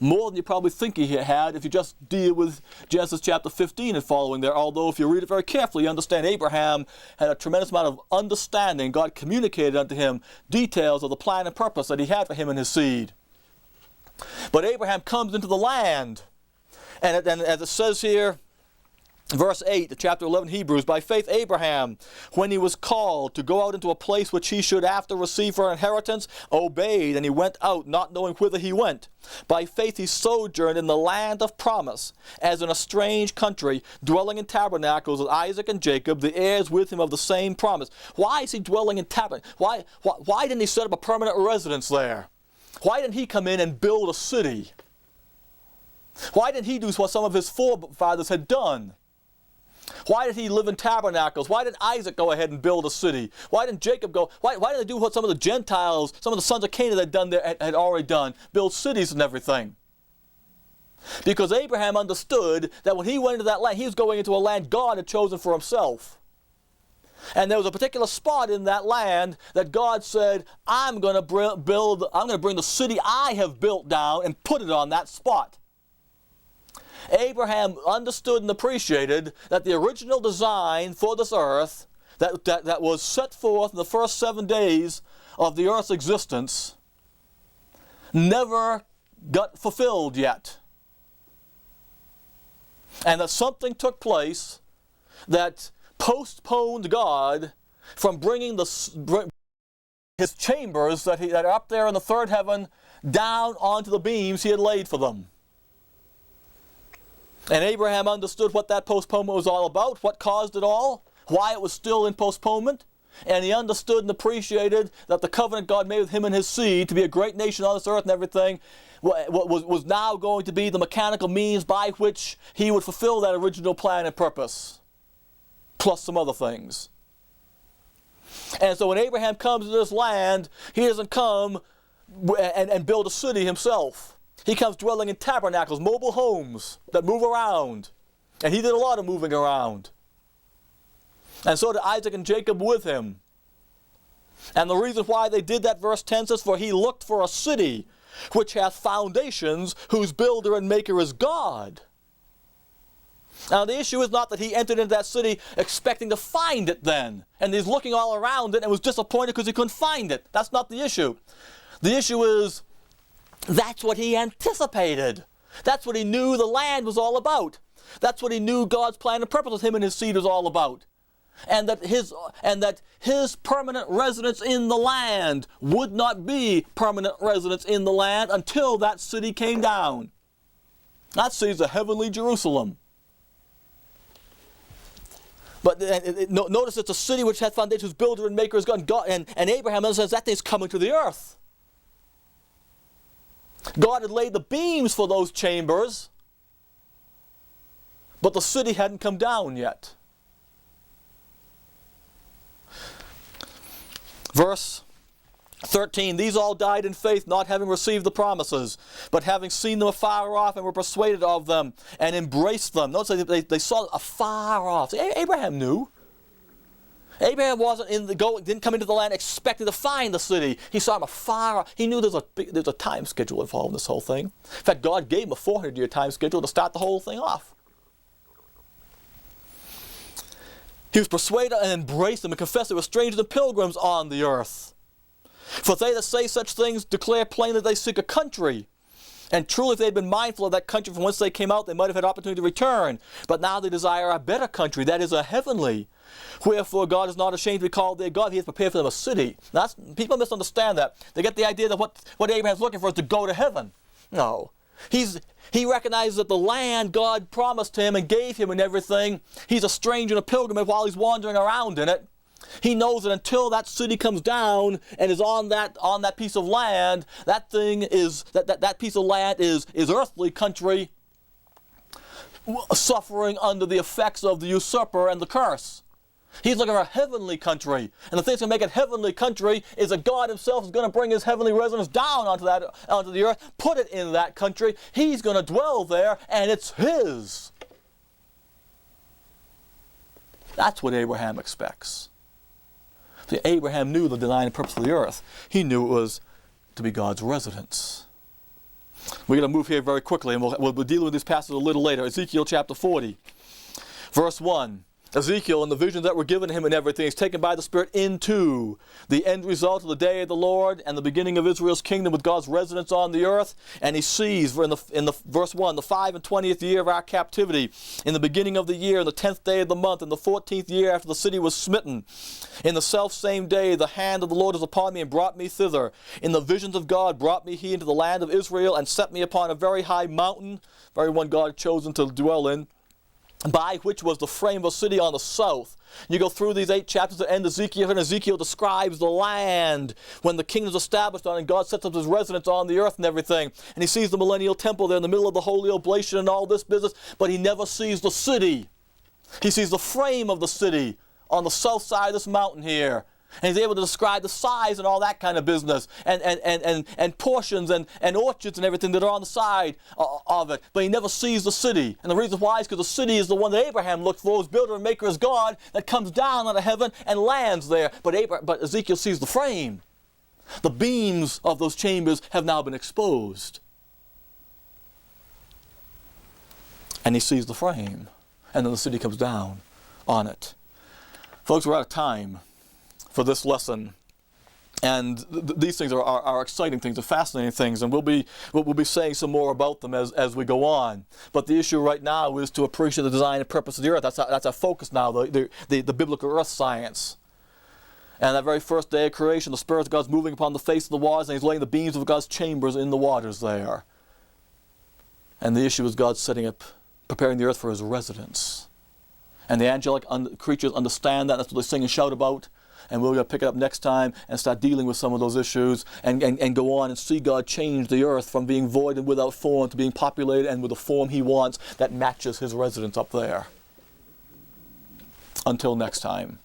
More than you probably think he had if you just deal with Genesis chapter 15 and following there. Although if you read it very carefully, you understand Abraham had a tremendous amount of understanding. God communicated unto him details of the plan and purpose that he had for him and his seed. But Abraham comes into the land. And as it says here, verse 8, chapter 11, Hebrews, by faith Abraham, when he was called to go out into a place which he should after receive for inheritance, obeyed, and he went out, not knowing whither he went. By faith he sojourned in the land of promise, as in a strange country, dwelling in tabernacles with Isaac and Jacob, the heirs with him of the same promise. Why is he dwelling in tabernacles? Why didn't he set up a permanent residence there? Why didn't he come in and build a city? Why didn't he do what some of his forefathers had done? Why did he live in tabernacles? Why did Isaac go ahead and build a city? Why didn't Jacob go? Why did they do what some of the Gentiles, some of the sons of Canaan had already done, build cities and everything? Because Abraham understood that when he went into that land, he was going into a land God had chosen for himself. And there was a particular spot in that land that God said, I'm going to bring the city I have built down and put it on that spot. Abraham understood and appreciated that the original design for this earth that was set forth in the first 7 days of the earth's existence never got fulfilled yet. And that something took place that postponed God from bringing his chambers that are up there in the third heaven down onto the beams he had laid for them. And Abraham understood what that postponement was all about, what caused it all, why it was still in postponement. And he understood and appreciated that the covenant God made with him and his seed to be a great nation on this earth and everything was now going to be the mechanical means by which he would fulfill that original plan and purpose, plus some other things. And so when Abraham comes to this land, he doesn't come and build a city himself. He comes dwelling in tabernacles, mobile homes that move around. And he did a lot of moving around. And so did Isaac and Jacob with him. And the reason why they did that, verse 10 says, for he looked for a city which hath foundations, whose builder and maker is God. Now the issue is not that he entered into that city expecting to find it then, and he's looking all around it and was disappointed because he couldn't find it. That's not the issue. The issue is, that's what he anticipated. That's what he knew the land was all about. That's what he knew God's plan and purpose with him and his seed was all about. And that his permanent residence in the land would not be permanent residence in the land until that city came down. That city's the heavenly Jerusalem. But notice it's a city which hath foundations, whose builder and maker is God. And Abraham says that thing's coming to the earth. God had laid the beams for those chambers, but the city hadn't come down yet. Verse 13, these all died in faith, not having received the promises, but having seen them afar off, and were persuaded of them, and embraced them. Notice they saw afar off. See, Abraham knew. Abraham didn't come into the land expecting to find the city. He saw them afar off. He knew there's a time schedule involved in this whole thing. In fact, God gave him a 400-year time schedule to start the whole thing off. He was persuaded and embraced them and confessed they were strangers and pilgrims on the earth. For they that say such things declare plainly that they seek a country. And truly if they had been mindful of that country from whence they came out, they might have had opportunity to return. But now they desire a better country, that is a heavenly. Wherefore God is not ashamed to be called their God. He has prepared for them a city. Now, people misunderstand that. They get the idea that what Abraham's looking for is to go to heaven. No. He recognizes that the land God promised him and gave him and everything, he's a stranger and a pilgrim while he's wandering around in it. He knows that until that city comes down and is on that piece of land, that piece of land is earthly country, suffering under the effects of the usurper and the curse. He's looking for a heavenly country. And the thing that's going to make it heavenly country is that God himself is going to bring his heavenly residence down onto the earth, put it in that country. He's going to dwell there, and it's his. That's what Abraham expects. See, Abraham knew the design and purpose of the earth. He knew it was to be God's residence. We're going to move here very quickly, and we'll deal with this passage a little later. Ezekiel chapter 40, verse 1. Ezekiel, and the visions that were given to him and everything, is taken by the Spirit into the end result of the day of the Lord and the beginning of Israel's kingdom with God's residence on the earth. And he sees, in the verse 1, the 5 and 20th year of our captivity, in the beginning of the year, in the 10th day of the month, in the 14th year after the city was smitten. In the self-same day, the hand of the Lord was upon me and brought me thither. In the visions of God brought me he into the land of Israel and set me upon a very high mountain, very one God had chosen to dwell in, by which was the frame of a city on the south. You go through these 8 chapters that end Ezekiel, and Ezekiel describes the land when the kingdom is established on it, and God sets up his residence on the earth and everything. And he sees the millennial temple there in the middle of the holy oblation and all this business, but he never sees the city. He sees the frame of the city on the south side of this mountain here. And he's able to describe the size and all that kind of business, and portions and orchards and everything that are on the side of it. But he never sees the city. And the reason why is because the city is the one that Abraham looked for. His builder and maker is God that comes down out of heaven and lands there. But Ezekiel sees the frame. The beams of those chambers have now been exposed. And he sees the frame. And then the city comes down on it. Folks, we're out of time for this lesson, and these things are exciting things, are fascinating things, and we'll be saying some more about them as we go on. But the issue right now is to appreciate the design and purpose of the earth. That's our focus now, the biblical earth science. And that very first day of creation, the Spirit of God's moving upon the face of the waters, and he's laying the beams of God's chambers in the waters there. And the issue is God setting up, preparing the earth for his residence. And the angelic creatures understand that. That's what they sing and shout about. And we're going to pick it up next time and start dealing with some of those issues and go on and see God change the earth from being void and without form to being populated and with the form he wants that matches his residence up there. Until next time.